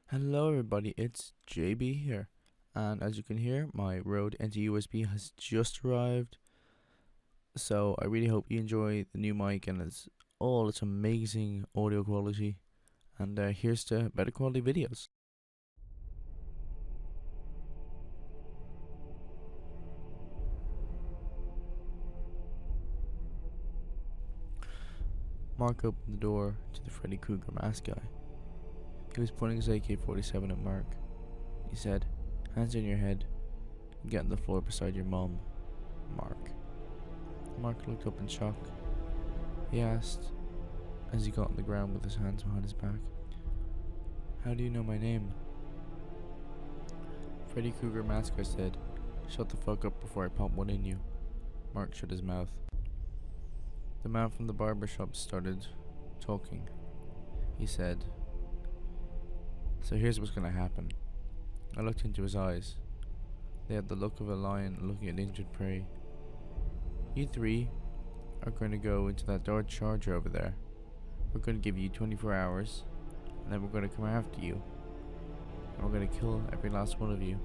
Hello everybody, it's JB here. And as you can hear, my Rode NT USB has just arrived. So I really hope you enjoy the new mic and its amazing audio quality. And here's to better quality videos. Mark opened the door to the Freddy Krueger mask guy. He was pointing his AK-47 at Mark. He said, "Hands on your head and get on the floor beside your mom, Mark." Mark looked up in shock. He asked, as he got on the ground with his hands behind his back, "How do you know my name?" Freddy Krueger mask guy said, "Shut the fuck up before I pop one in you." Mark shut his mouth. The man from the barber shop started talking. He said, "So here's what's gonna happen." I looked into his eyes. They had the look of a lion looking at injured prey. "You three are going to go into that Dodge Charger over there. We're going to give you 24 hours, and then we're going to come after you. And we're going to kill every last one of you.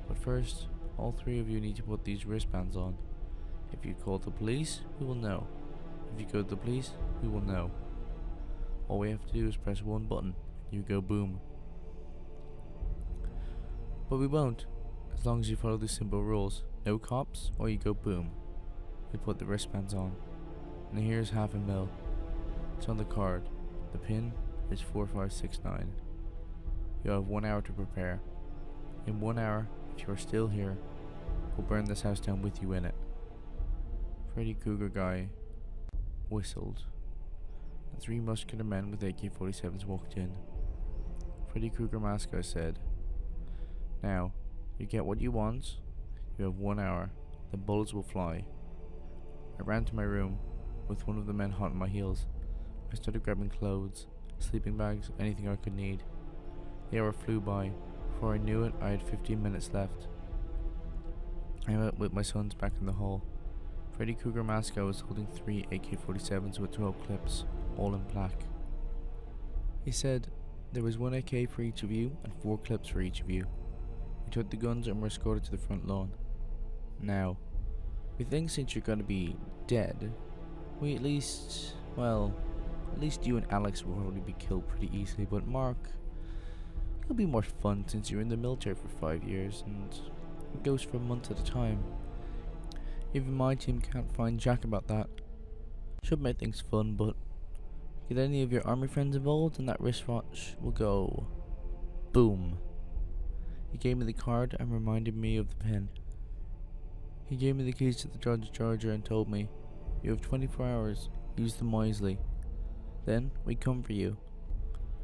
But first, all three of you need to put these wristbands on. If you call the police, we will know. If you go to the police, we will know. All we have to do is press one button, and you go boom. But we won't, as long as you follow the simple rules. No cops, or you go boom." We put the wristbands on. And here's $500,000. It's on the card. The pin is 4569. You have 1 hour to prepare. In 1 hour, if you are still here, we'll burn this house down with you in it." Freddy Krueger guy whistled. The three muscular men with AK-47s walked in. Freddy Krueger mask guy said, "Now, you get what you want. You have 1 hour. The bullets will fly." I ran to my room, with one of the men hot on my heels. I started grabbing clothes, sleeping bags, anything I could need. The hour flew by. Before I knew it, I had 15 minutes left. I met with my sons back in the hall. Freddy Krueger mask guy was holding 3 AK-47s with 12 clips, all in black. He said, "There was 1 AK for each of you and 4 clips for each of you. We took the guns and were escorted to the front lawn. Now, we think since you're gonna be dead, we at least you and Alex will probably be killed pretty easily, but Mark, it'll be more fun since you're in the military for 5 years and it goes for a month at a time. Even my team can't find Jack about that. Should make things fun, but get any of your army friends involved and that wristwatch will go boom." He gave me the card and reminded me of the pin. He gave me the keys to the Dodge Charger and told me, "You have 24 hours, use them wisely. Then we come for you."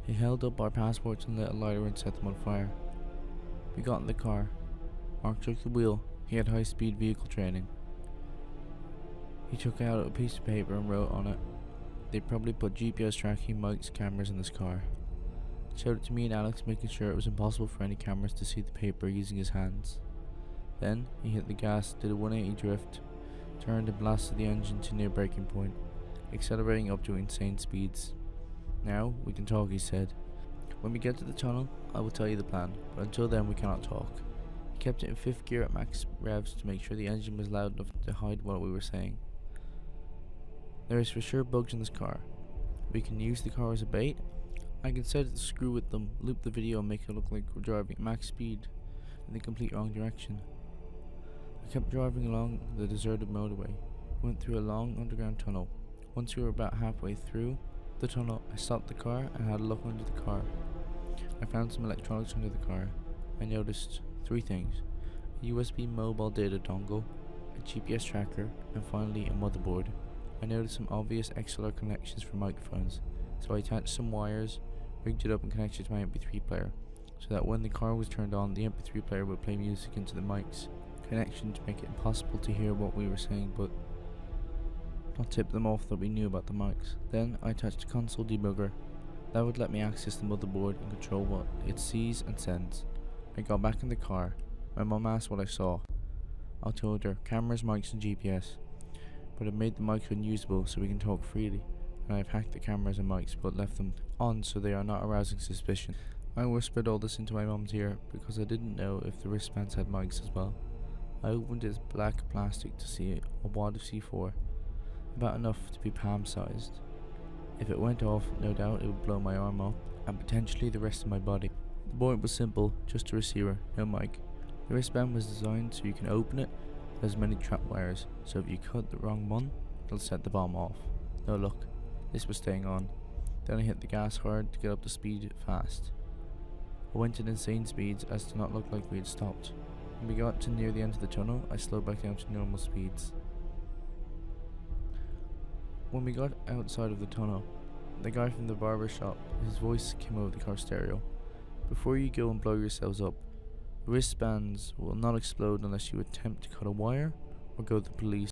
He held up our passports and lit a lighter and set them on fire. We got in the car. Mark took the wheel. He had high-speed vehicle training. He took out a piece of paper and wrote on it, "They probably put GPS tracking, mics, cameras in this car." Showed it to me and Alex, making sure it was impossible for any cameras to see the paper using his hands. Then he hit the gas, did a 180 drift, turned and blasted the engine to near breaking point, accelerating up to insane speeds. "Now we can talk," he said. "When we get to the tunnel, I will tell you the plan, but until then we cannot talk." He kept it in 5th gear at max revs to make sure the engine was loud enough to hide what we were saying. "There is for sure bugs in this car. We can use the car as a bait. I can set it to screw with them, loop the video and make it look like we're driving at max speed in the complete wrong direction." I kept driving along the deserted motorway. We went through a long underground tunnel. Once we were about halfway through the tunnel, I stopped the car and had a look under the car. I found some electronics under the car. I noticed 3 things: a USB mobile data dongle, a GPS tracker, and finally a motherboard. I noticed some obvious XLR connections for microphones, so I attached some wires, rigged it up and connected it to my MP3 player, so that when the car was turned on, the MP3 player would play music into the mics connection to make it impossible to hear what we were saying, but not tip them off that we knew about the mics. Then I attached a console debugger that would let me access the motherboard and control what it sees and sends. I got back in the car. My mum asked what I saw. I told her cameras, mics and GPS, but it made the mics unusable so we can talk freely, and I've hacked the cameras and mics but left them on so they are not arousing suspicion. I whispered all this into my mum's ear because I didn't know if the wristbands had mics as well. I opened its black plastic to see a wad of C4, about enough to be palm-sized. If it went off, no doubt it would blow my arm off, and potentially the rest of my body. The board was simple, just a receiver, no mic. The wristband was designed so you can open it, but has many trap wires, so if you cut the wrong one, it'll set the bomb off. No luck, this was staying on. Then I hit the gas hard to get up to speed fast. I went at insane speeds as to not look like we had stopped. When we got to near the end of the tunnel, I slowed back down to normal speeds. When we got outside of the tunnel, the guy from the barber shop, his voice came over the car stereo. Before you go and blow yourselves up, wristbands will not explode unless you attempt to cut a wire or go to the police.